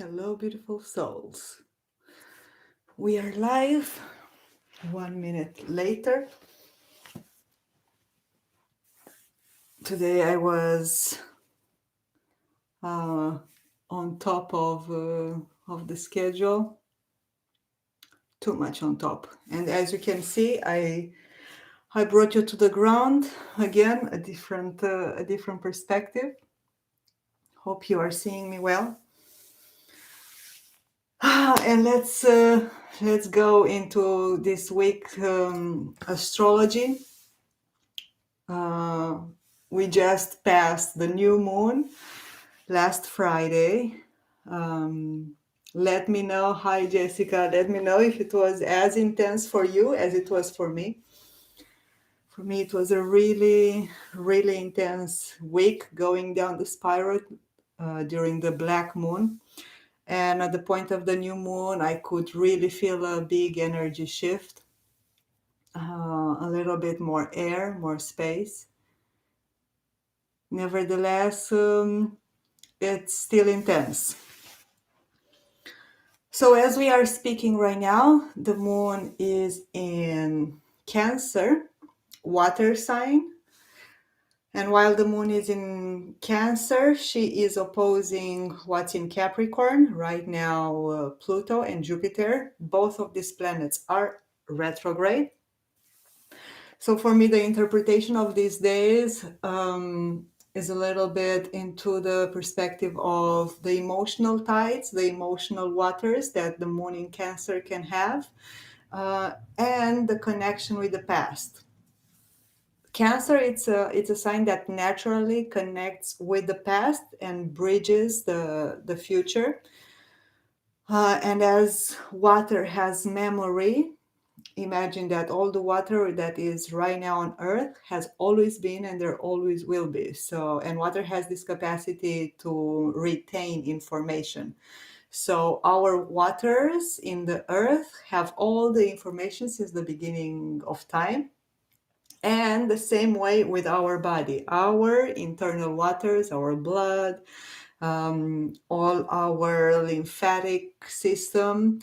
Hello, beautiful souls. We are live 1 minute later. Today I was on top of the schedule, too much on top. And as you can see, I brought you to the ground again, a different perspective. Hope you are seeing me well. And let's go into this week astrology. We just passed the new moon last Friday. Let me know, hi Jessica, let me know if it was as intense for you as it was for me. For me, it was a really, really intense week going down the spiral during the black moon. And at the point of the new moon, I could really feel a big energy shift, a little bit more air, more space. Nevertheless, it's still intense. So as we are speaking right now, the moon is in Cancer, water sign. And while the moon is in Cancer, she is opposing what's in Capricorn. Right now, Pluto and Jupiter, both of these planets are retrograde. So for me, the interpretation of these days is a little bit into the perspective of the emotional tides, the emotional waters that the moon in Cancer can have, and the connection with the past. Cancer, it's a sign that naturally connects with the past and bridges the future. And as water has memory, imagine that all the water that is right now on earth has always been and there always will be. So, and water has this capacity to retain information. So our waters in the earth have all the information since the beginning of time. And the same way with our body, our internal waters, our blood, all our lymphatic system,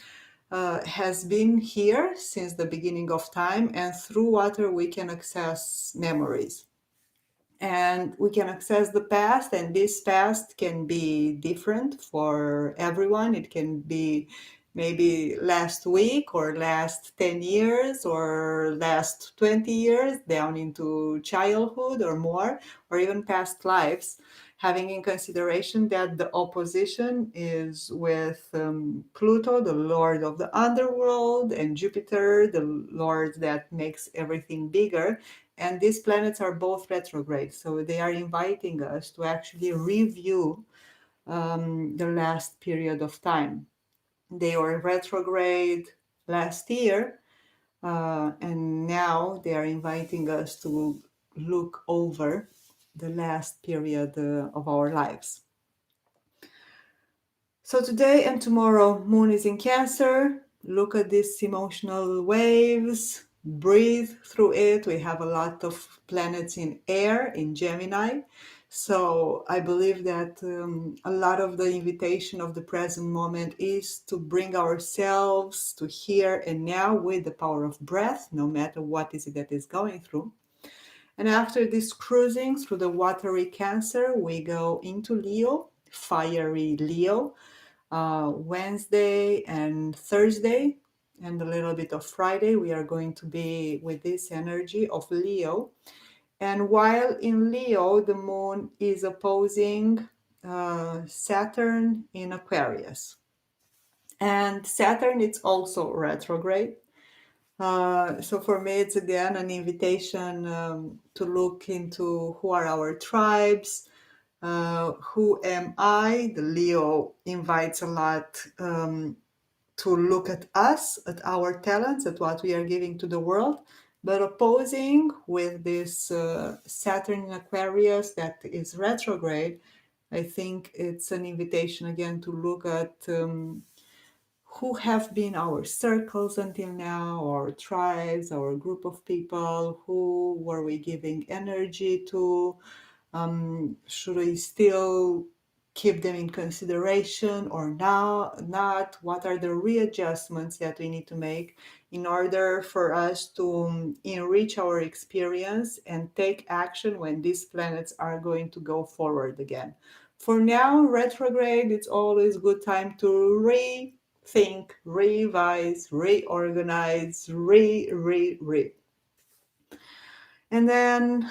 has been here since the beginning of time, and through water we can access memories. And we can access the past, and this past can be different for everyone. It can be maybe last week or last 10 years or last 20 years down into childhood or more, or even past lives, having in consideration that the opposition is with Pluto, the lord of the underworld, and Jupiter, the lord that makes everything bigger. And these planets are both retrograde, so they are inviting us to actually review the last period of time. They were retrograde last year, and now they are inviting us to look over the last period of our lives. So today and tomorrow, moon is in Cancer. Look at these emotional waves, breathe through it. We have a lot of planets in air, in Gemini. So I believe that a lot of the invitation of the present moment is to bring ourselves to here and now with the power of breath, no matter what is it that is going through. And after this cruising through the watery Cancer, we go into Leo, fiery Leo. Wednesday and Thursday, and a little bit of Friday, we are going to be with this energy of Leo. And while in Leo, the moon is opposing Saturn in Aquarius. And Saturn, it's also retrograde. So for me, it's again an invitation to look into who are our tribes, who am I? The Leo invites a lot to look at us, at our talents, at what we are giving to the world, but opposing with this Saturn in Aquarius that is retrograde. I think it's an invitation again to look at who have been our circles until now, our tribes, our group of people, who were we giving energy to, should we still keep them in consideration or not? What are the readjustments that we need to make in order for us to enrich our experience and take action when these planets are going to go forward again? For now, retrograde, it's always good time to rethink, revise, reorganize, re. And then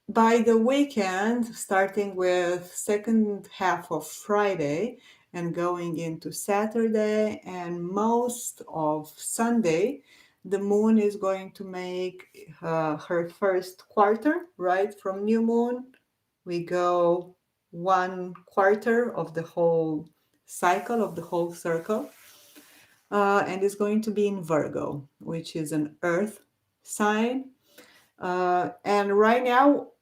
by the weekend, starting with second half of Friday and going into Saturday and most of Sunday, the moon is going to make her first quarter, right? From new moon, we go 1/4 of the whole cycle, of the whole circle, and it's going to be in Virgo, which is an earth sign. And right now,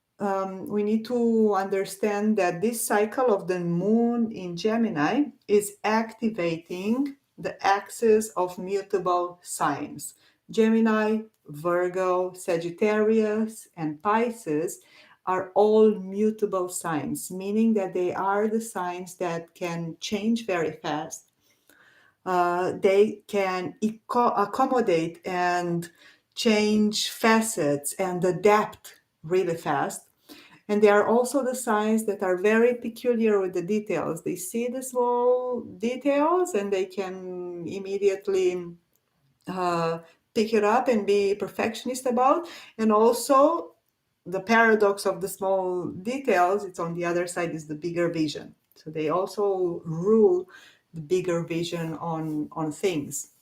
we need to understand that this cycle of the moon in Gemini is activating the axis of mutable signs. Gemini, Virgo, Sagittarius, and Pisces are all mutable signs, meaning that they are the signs that can change very fast. They can accommodate and change facets and adapt really fast. And they are also the signs that are very peculiar with the details. They see the small details and they can immediately uh, pick it up and be perfectionist about. And also, the paradox of the small details, it's on the other side, is the bigger vision. So they also rule the bigger vision on things.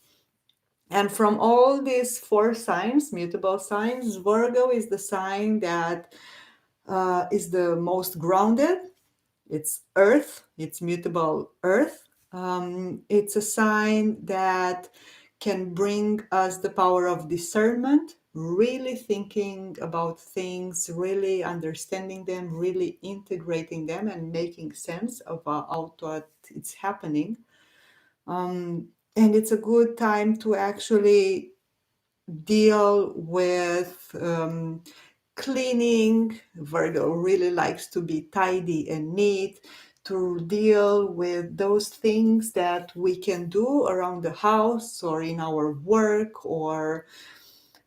And from all these four signs, mutable signs, Virgo is the sign that is the most grounded. It's earth, it's mutable earth. It's a sign that can bring us the power of discernment, really thinking about things, really understanding them, really integrating them, and making sense of what it's happening. And it's a good time to actually deal with cleaning. Virgo really likes to be tidy and neat, to deal with those things that we can do around the house or in our work or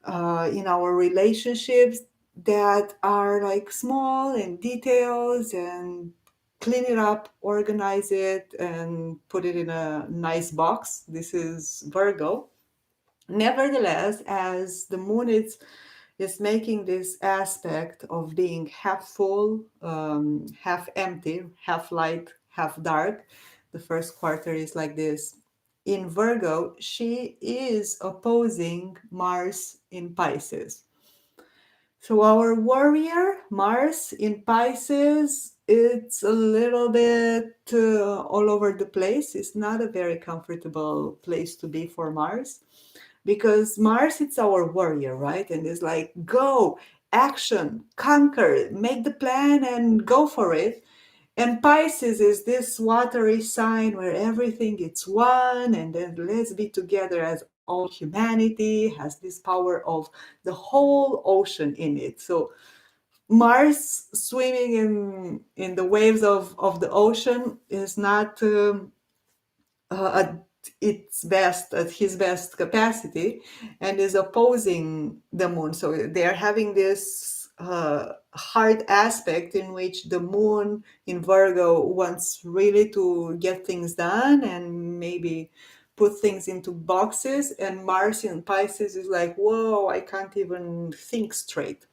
in our relationships that are like small and details, and clean it up, organize it, and put it in a nice box. This is Virgo. Nevertheless, as the moon is making this aspect of being half full, half empty, half light, half dark, the first quarter is like this. In Virgo, she is opposing Mars in Pisces. So our warrior, Mars in Pisces, it's a little bit all over the place. It's not a very comfortable place to be for Mars, because Mars, it's our warrior, right? And it's like, go, action, conquer, make the plan and go for it. And Pisces is this watery sign where everything is one, and then let's be together as all humanity, has this power of the whole ocean in it. So Mars swimming in the waves of the ocean is not at its best, at his best capacity, and is opposing the moon. So they are having this hard aspect in which the moon in Virgo wants really to get things done and maybe put things into boxes, and Mars in Pisces is like, whoa, I can't even think straight.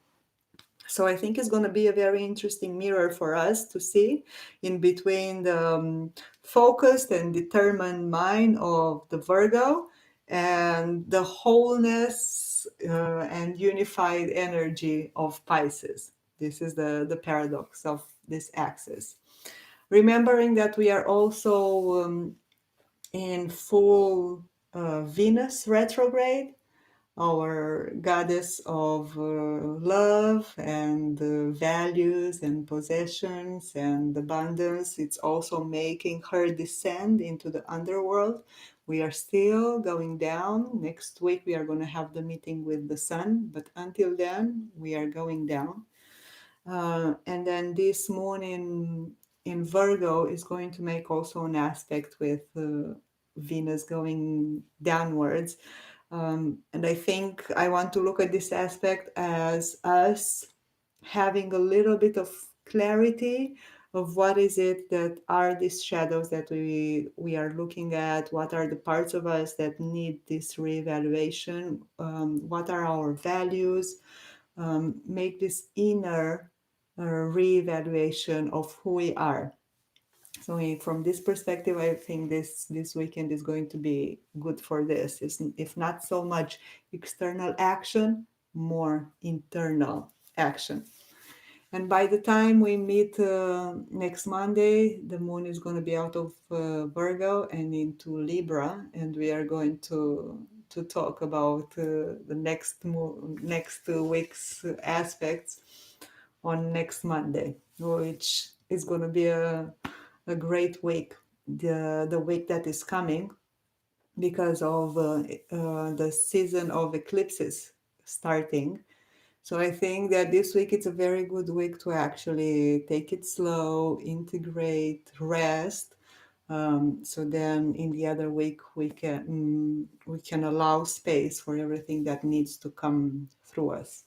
So I think it's going to be a very interesting mirror for us to see in between the focused and determined mind of the Virgo and the wholeness and unified energy of Pisces. This is the paradox of this axis. Remembering that we are also in full Venus retrograde, our goddess of love and values and possessions and abundance. It's also making her descend into the underworld. We are still going down. Next week, we are going to have the meeting with the sun, but until then, we are going down. And then this moon in Virgo is going to make also an aspect with Venus going downwards. And I think I want to look at this aspect as us having a little bit of clarity of what is it that are these shadows that we are looking at, what are the parts of us that need this reevaluation, what are our values, make this inner reevaluation of who we are. So from this perspective, I think this weekend is going to be good for this. If not so much external action, more internal action. And by the time we meet next Monday, the moon is going to be out of Virgo and into Libra, and we are going to talk about the next 2 weeks aspects on next Monday, which is going to be a great week, the week that is coming, because of the season of eclipses starting. So I think that this week it's a very good week to actually take it slow, integrate, rest. So then in the other week we can allow space for everything that needs to come through us.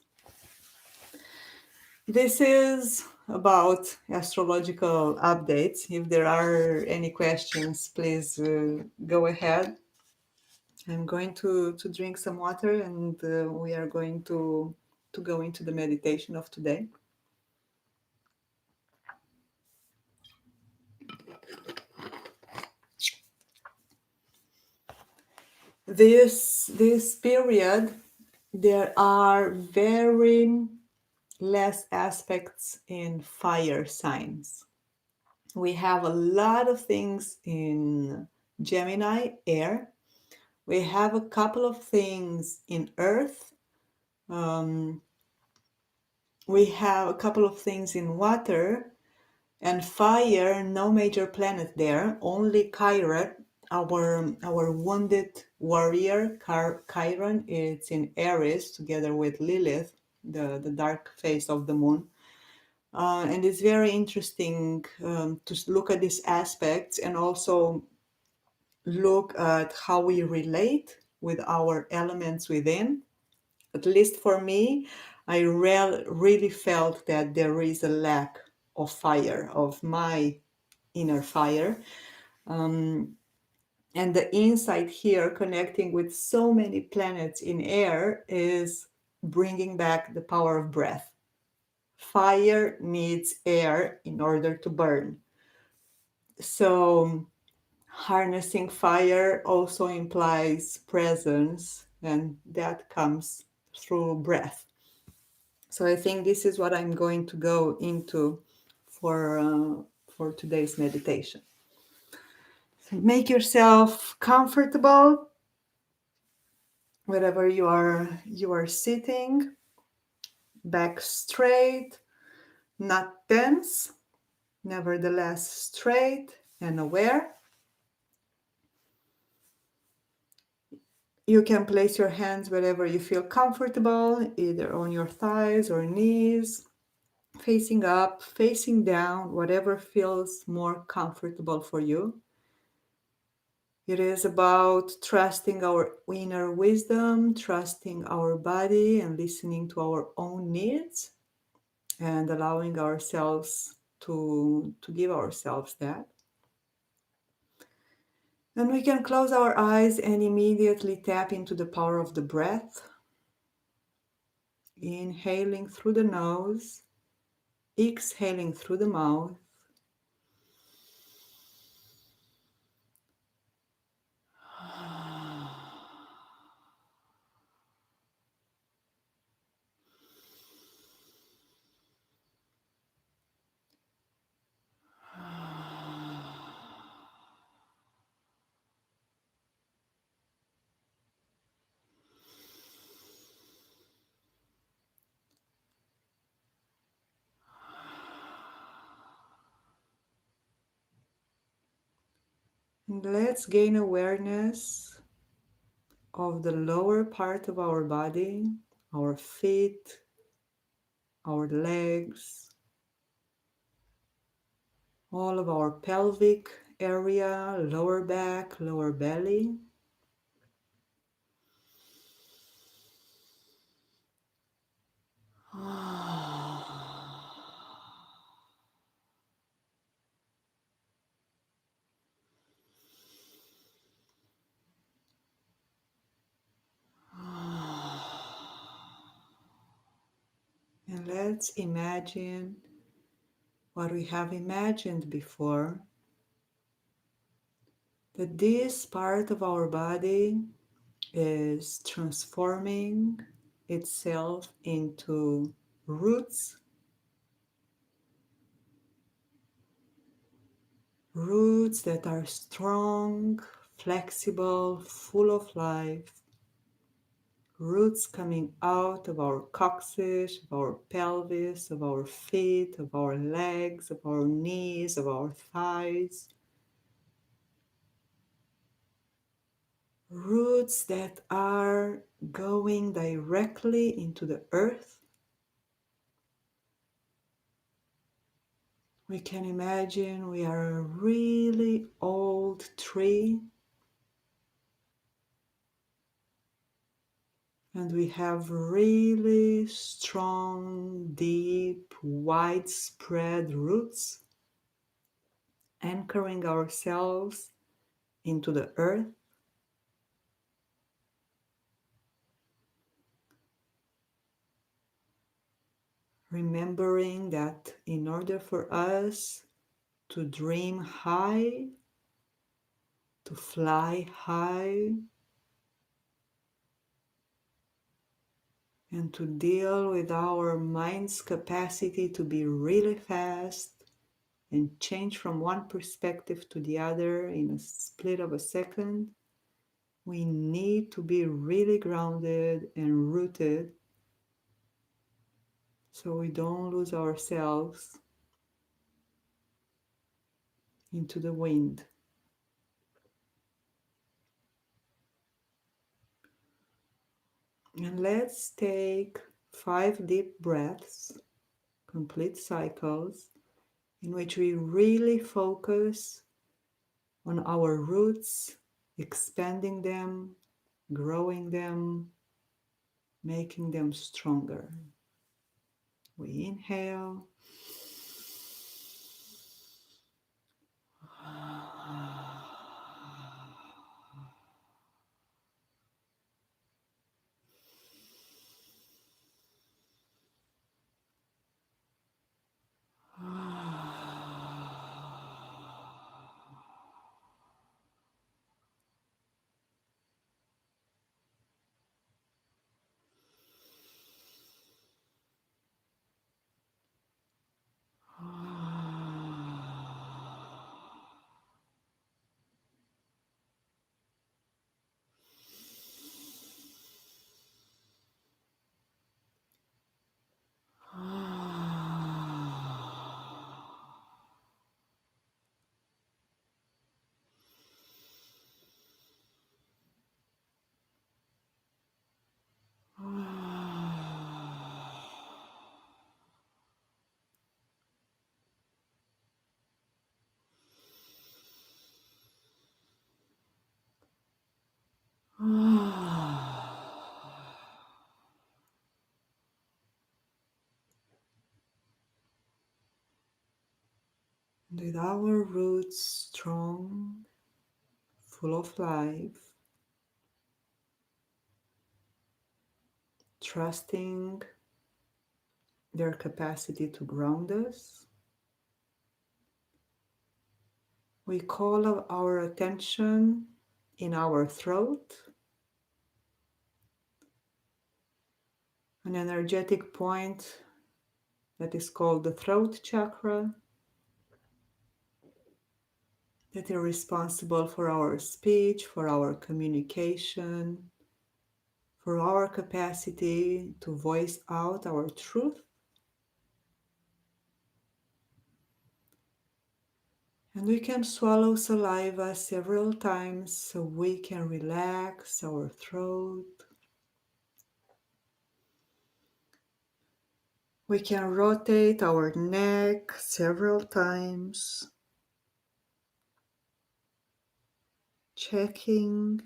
This is about astrological updates. If there are any questions, please go ahead. I'm going to drink some water, and we are going to go into the meditation of today. This period, there are very less aspects in fire signs. We have a lot of things in Gemini, air. We have a couple of things in earth. We have a couple of things in water. And fire, no major planet there, only Chiron, our wounded warrior, Chiron, it's in Aries together with Lilith, the dark face of the moon. And it's very interesting to look at these aspects and also look at how we relate with our elements within. At least for me, I really felt that there is a lack of fire, of my inner fire. And the insight here, connecting with so many planets in air, is bringing back the power of breath. Fire needs air in order to burn. So harnessing fire also implies presence, and that comes through breath. So I think this is what I'm going to go into for today's meditation. So make yourself comfortable wherever you are sitting, back straight, not tense, nevertheless straight and aware. You can place your hands wherever you feel comfortable, either on your thighs or knees, facing up, facing down, whatever feels more comfortable for you. It is about trusting our inner wisdom, trusting our body, and listening to our own needs, and allowing ourselves to give ourselves that. And we can close our eyes and immediately tap into the power of the breath. Inhaling through the nose, exhaling through the mouth. And let's gain awareness of the lower part of our body, our feet, our legs, all of our pelvic area, lower back, lower belly. And let's imagine what we have imagined before, that this part of our body is transforming itself into roots, roots that are strong, flexible, full of life, roots coming out of our coccyx, of our pelvis, of our feet, of our legs, of our knees, of our thighs. Roots that are going directly into the earth. We can imagine we are a really old tree and we have really strong, deep, widespread roots anchoring ourselves into the earth. Remembering that in order for us to dream high, to fly high, and to deal with our mind's capacity to be really fast and change from one perspective to the other in a split of a second, we need to be really grounded and rooted so we don't lose ourselves into the wind. And let's take 5 deep breaths, complete cycles, in which we really focus on our roots, expanding them, growing them, making them stronger. We inhale. With our roots strong, full of life, trusting their capacity to ground us, we call our attention in our throat, an energetic point that is called the throat chakra, that is responsible for our speech, for our communication, for our capacity to voice out our truth. And we can swallow saliva several times so we can relax our throat. We can rotate our neck several times checking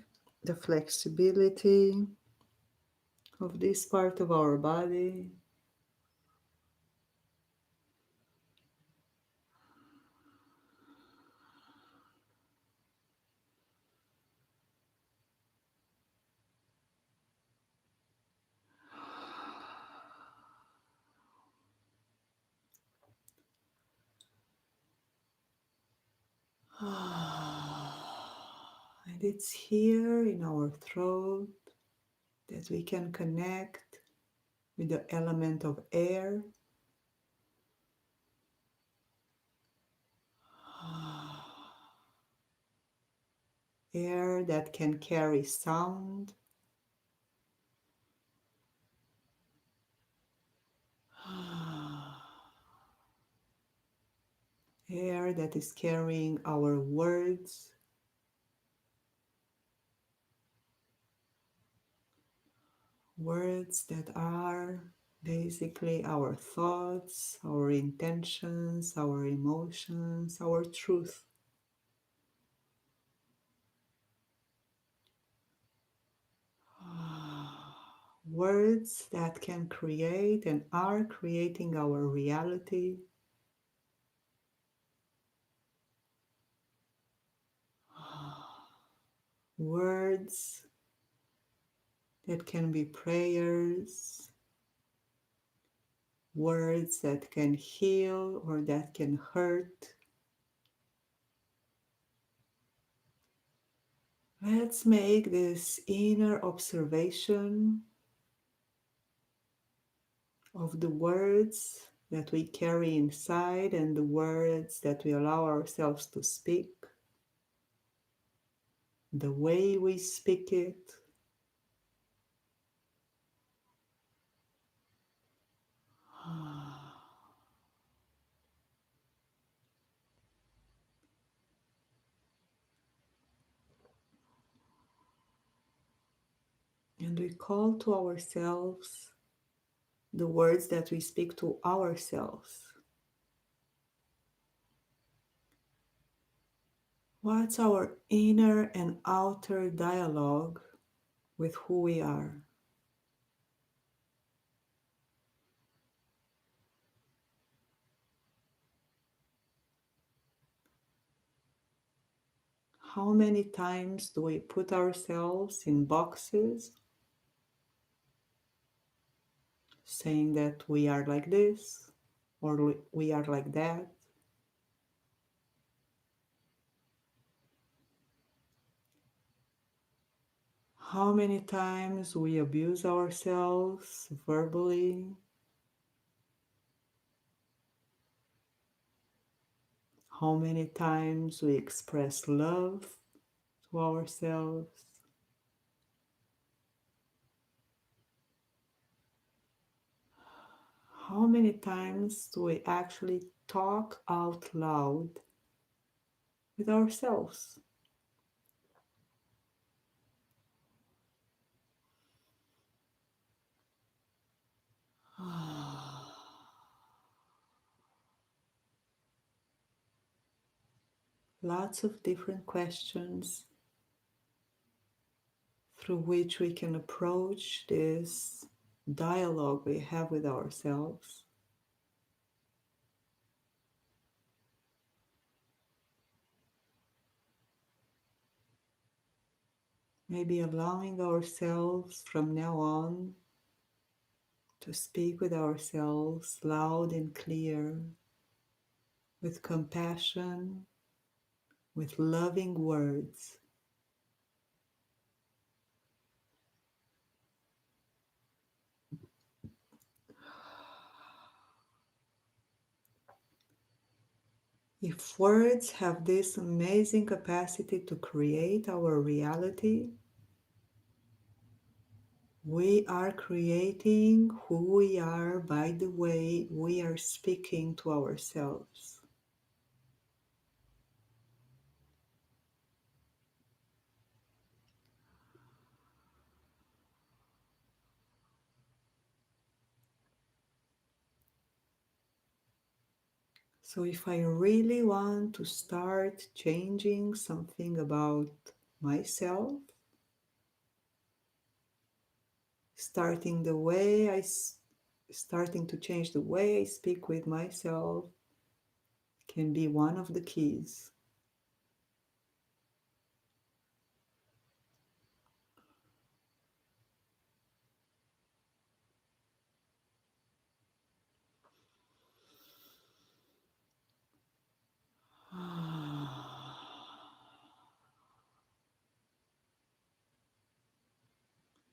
the flexibility of this part of our body. And it's here in our throat that we can connect with the element of air. Air that can carry sound. Air that is carrying our words. Words that are basically our thoughts, our intentions, our emotions, our truth. Words that can create and are creating our reality. Words that can be prayers, words that can heal or that can hurt. Let's make this inner observation of the words that we carry inside and the words that we allow ourselves to speak, the way we speak it. And we call to ourselves the words that we speak to ourselves. What's our inner and outer dialogue with who we are? How many times do we put ourselves in boxes, saying that we are like this or we are like that? How many times we abuse ourselves verbally? How many times we express love to ourselves? How many times do we actually talk out loud with ourselves? Lots of different questions through which we can approach this dialogue we have with ourselves. Maybe allowing ourselves from now on to speak with ourselves loud and clear, with compassion, with loving words. If words have this amazing capacity to create our reality, we are creating who we are by the way we are speaking to ourselves. So if I really want to start changing something about myself, starting to change the way I speak with myself can be one of the keys.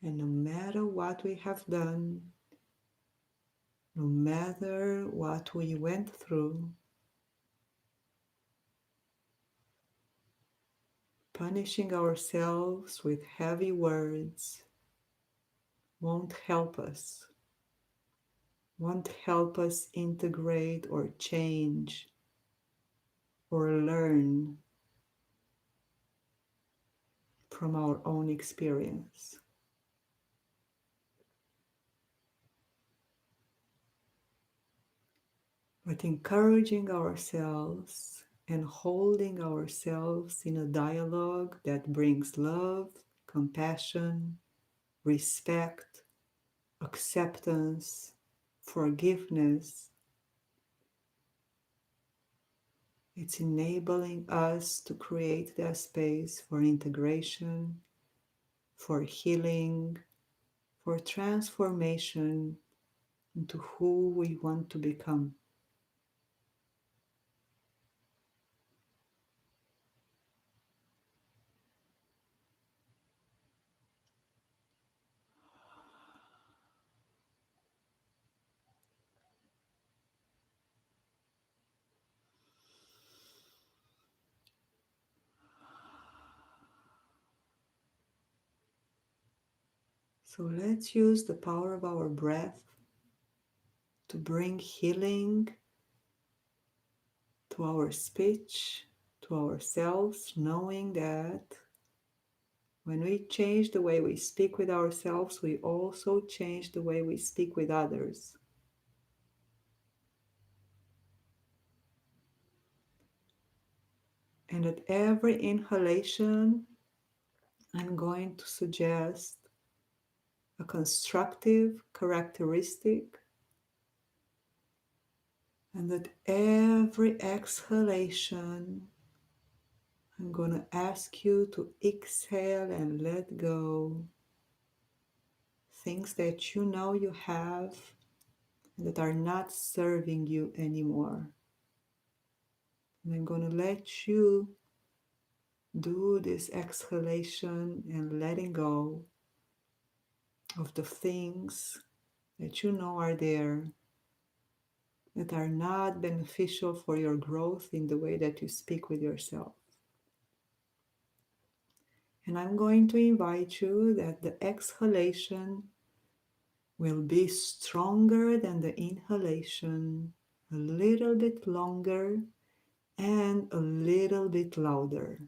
And no matter what we have done, no matter what we went through, punishing ourselves with heavy words won't help us, integrate or change or learn from our own experience. But encouraging ourselves and holding ourselves in a dialogue that brings love, compassion, respect, acceptance, forgiveness, it's enabling us to create that space for integration, for healing, for transformation into who we want to become. So let's use the power of our breath to bring healing to our speech, to ourselves, knowing that when we change the way we speak with ourselves, we also change the way we speak with others. And at every inhalation, I'm going to suggest a constructive characteristic, and at every exhalation, I'm going to ask you to exhale and let go things that you know you have and that are not serving you anymore. And I'm going to let you do this exhalation and letting go of the things that you know are there that are not beneficial for your growth in the way that you speak with yourself. And I'm going to invite you that the exhalation will be stronger than the inhalation, a little bit longer and a little bit louder,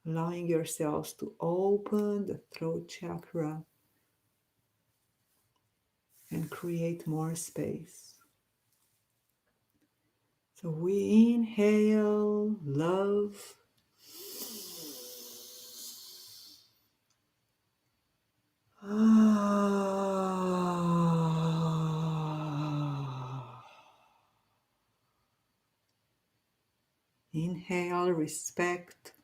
allowing yourselves to open the throat chakra and create more space. So we inhale love. Inhale respect.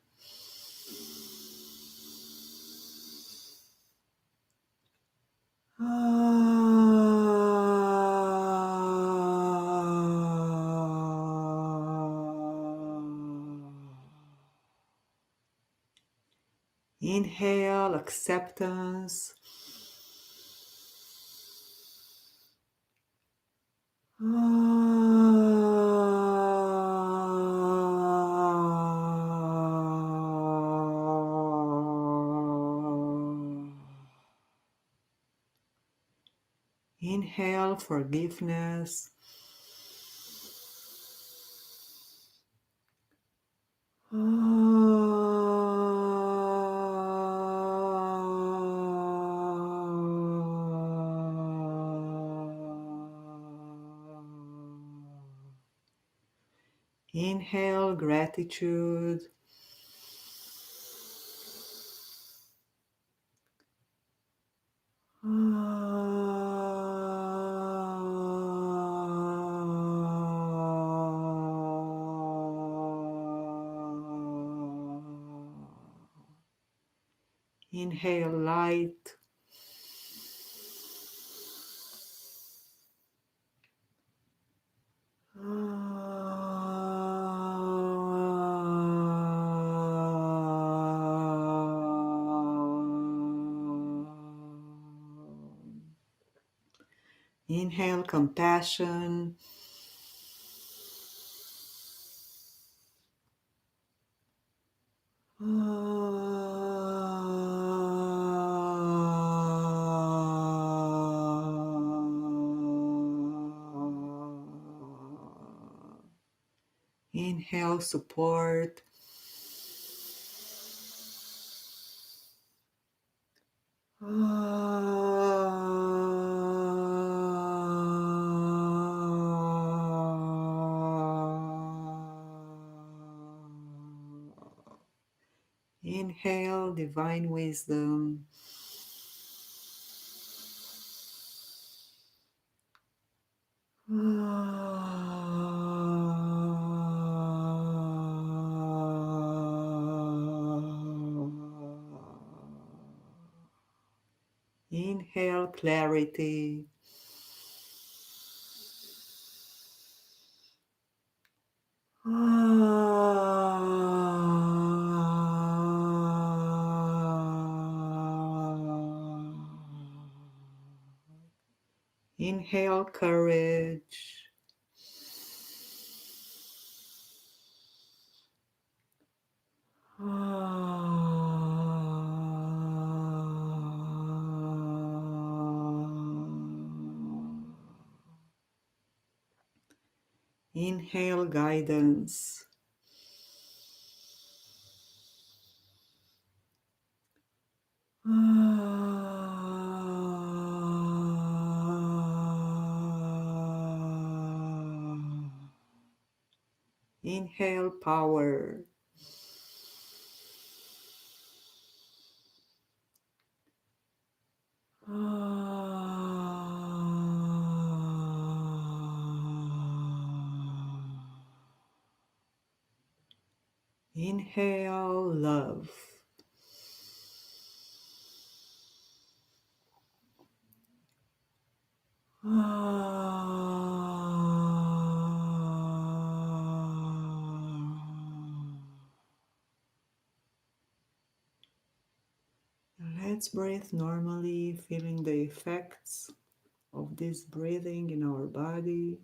Inhale acceptance. Inhale forgiveness. Inhale gratitude. Inhale light. Inhale compassion. Inhale support. Inhale divine wisdom. Inhale clarity. Inhale courage. Inhale guidance. Inhale power. Inhale love. Let's breathe normally, feeling the effects of this breathing in our body.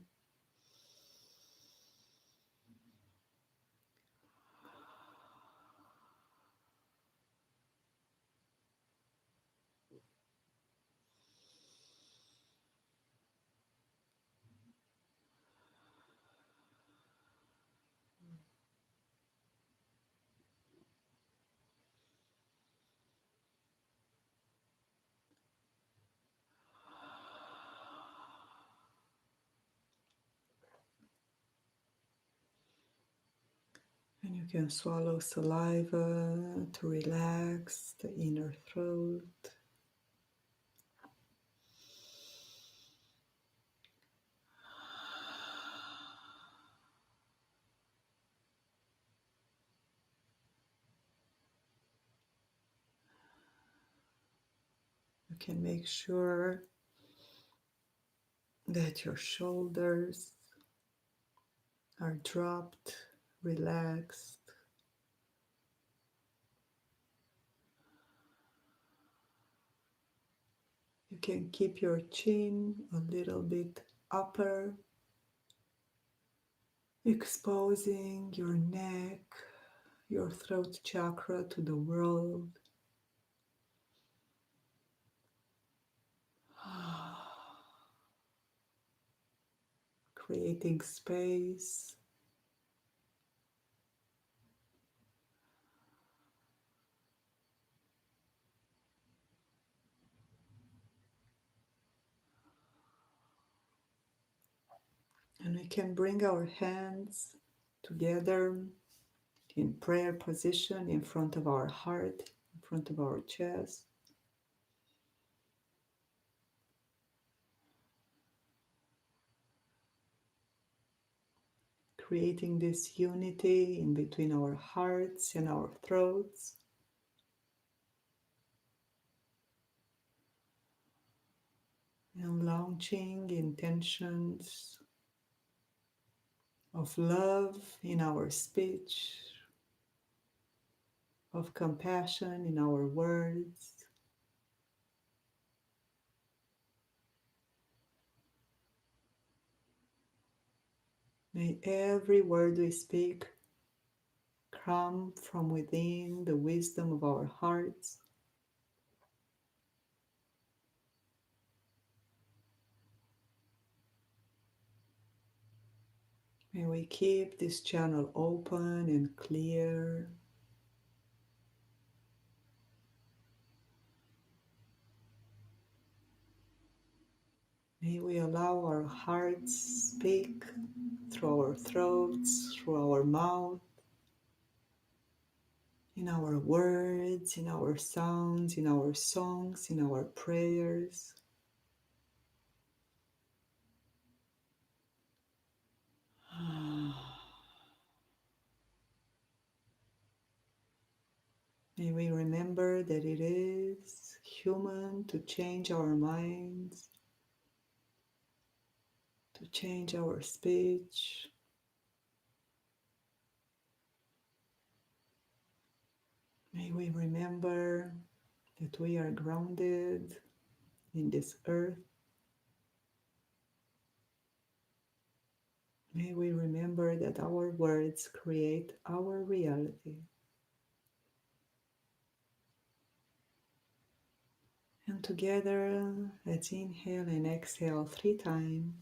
And you can swallow saliva to relax the inner throat. You can make sure that your shoulders are dropped, relaxed. You can keep your chin a little bit upper, exposing your neck, your throat chakra to the world. Creating space. And we can bring our hands together in prayer position in front of our heart, in front of our chest. Creating this unity in between our hearts and our throats. and launching intentions of love in our speech, of compassion in our words. May every word we speak come from within the wisdom of our hearts. May we keep this channel open and clear. May we allow our hearts speak through our throats, through our mouth, in our words, in our sounds, in our songs, in our prayers. May we remember that it is human to change our minds, to change our speech. May we remember that we are grounded in this earth. May we remember that our words create our reality. And together, let's inhale and exhale 3 times.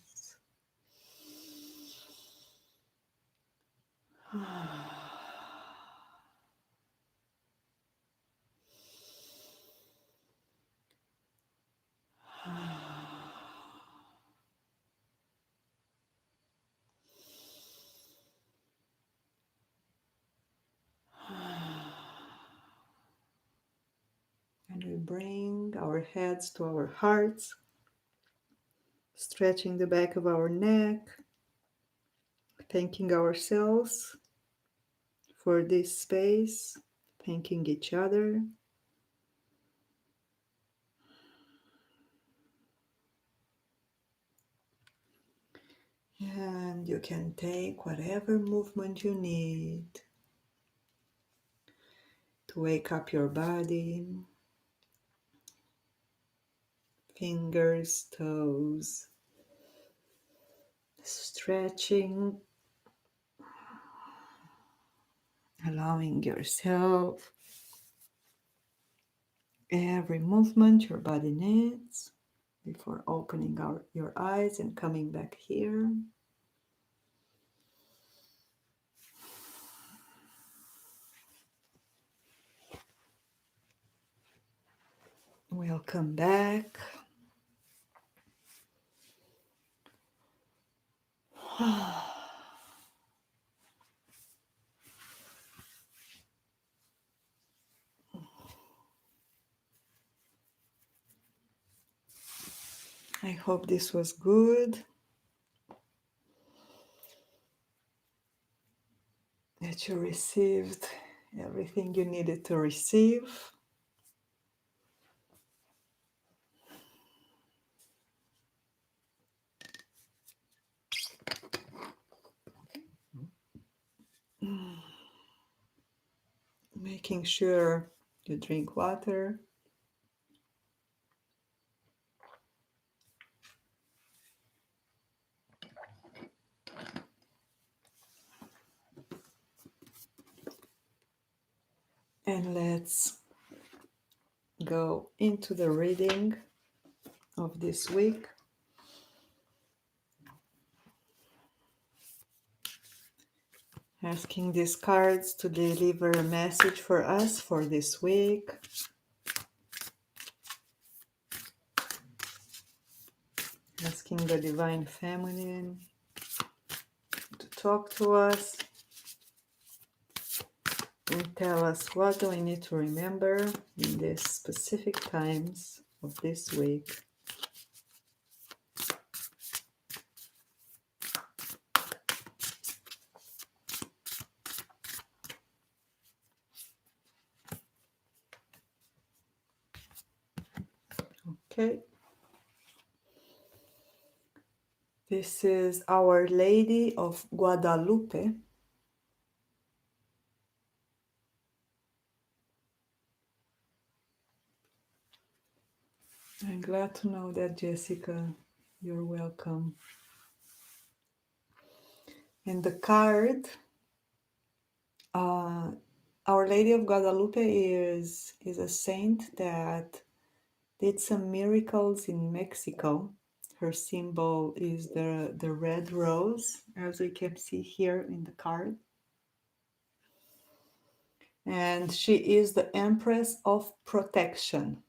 And we bring our heads to our hearts, stretching the back of our neck, thanking ourselves for this space, thanking each other. And you can take whatever movement you need to wake up your body, fingers, toes, stretching, allowing yourself every movement your body needs before opening your eyes and coming back here. Welcome back. I hope this was good, that you received everything you needed to receive. Making sure you drink water. And let's go into the reading of this week. Asking these cards to deliver a message for us for this week. Asking the Divine Feminine to talk to us and tell us what do we need to remember in these specific times of this week. Okay. This is Our Lady of Guadalupe. I'm glad to know that, Jessica. You're welcome. And the card, Our Lady of Guadalupe is a saint that did some miracles in Mexico. Her symbol is the red rose, as we can see here in the card. And she is the Empress of Protection.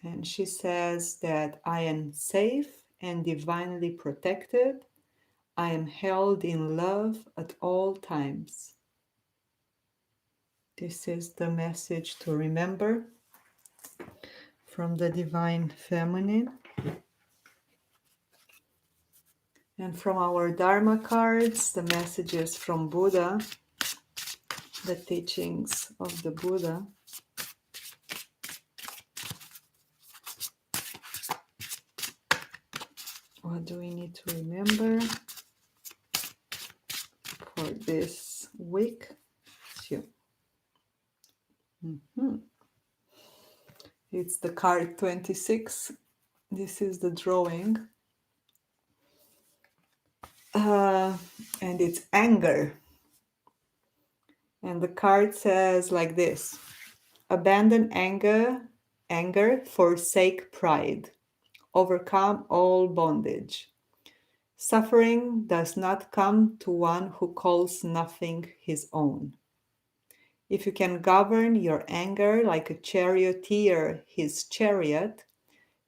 And she says that I am safe and divinely protected. I am held in love at all times. This is the message to remember from the Divine Feminine. And from our Dharma cards, the messages from Buddha, the teachings of the Buddha. What do we need to remember for this week? It's the card 26. This is the drawing. And it's anger. And the card says like this: abandon anger, forsake pride, overcome all bondage. Suffering does not come to one who calls nothing his own. If you can govern your anger like a charioteer his chariot,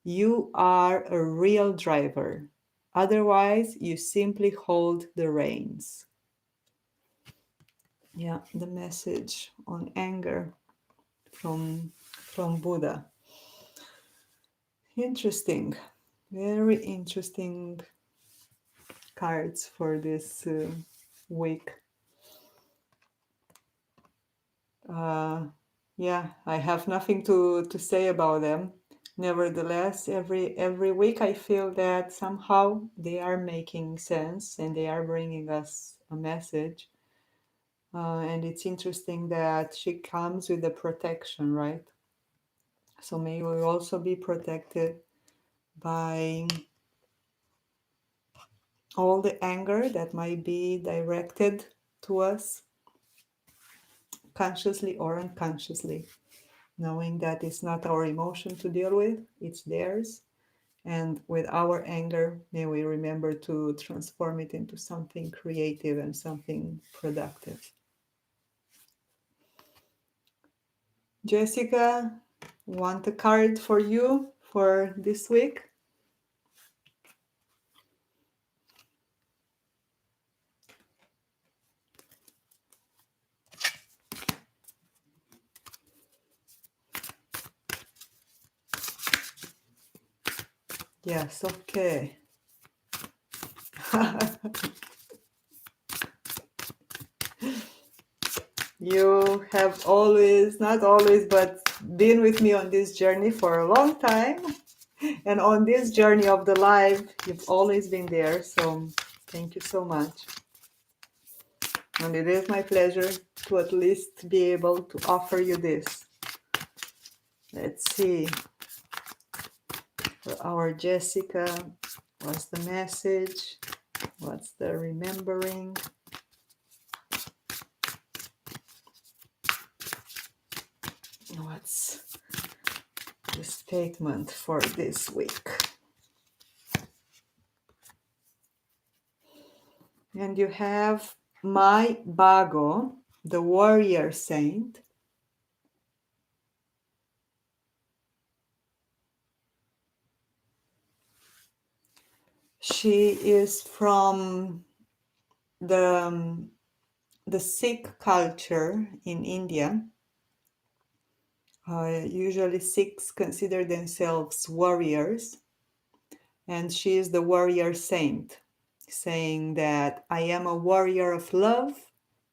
you are a real driver. Otherwise, you simply hold the reins. Yeah, the message on anger from Buddha. Interesting. Very interesting cards for this week. Yeah, I have nothing to say about them. Nevertheless, every week I feel that somehow they are making sense and they are bringing us a message. And it's interesting that she comes with the protection, right? So may we also be protected by all the anger that might be directed to us, consciously or unconsciously, knowing that it's not our emotion to deal with, it's theirs. And with our anger, may we remember to transform it into something creative and something productive. Jessica, want a card for you for this week? Yes, okay. You have always, not always, but been with me on this journey for a long time. And on this journey of the life, you've always been there. So thank you so much. And it is my pleasure to at least be able to offer you this. Let's see. For our Jessica, what's the message? What's the remembering? What's the statement for this week? And you have my Bago, the warrior saint. She is from the Sikh culture in India. Usually Sikhs consider themselves warriors, and she is the warrior saint, saying that I am a warrior of love.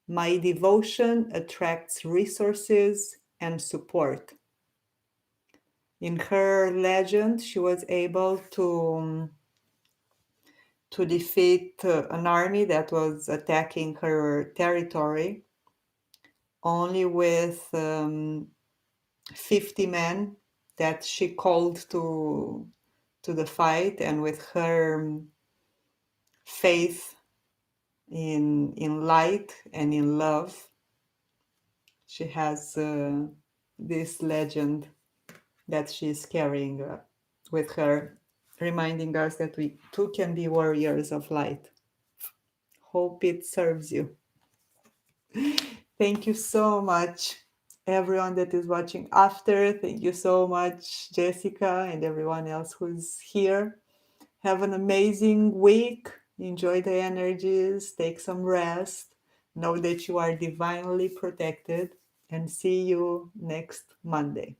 My devotion attracts resources and support. In her legend, she was able to to defeat an army that was attacking her territory, only with 50 men that she called to the fight, and with her faith in light and in love, she has this legend that she's carrying with her, reminding us that we too can be warriors of light. Hope it serves you. Thank you so much, everyone that is watching after. Thank you so much, Jessica, and everyone else who's here. Have an amazing week. Enjoy the energies. Take some rest. Know that you are divinely protected. And see you next Monday.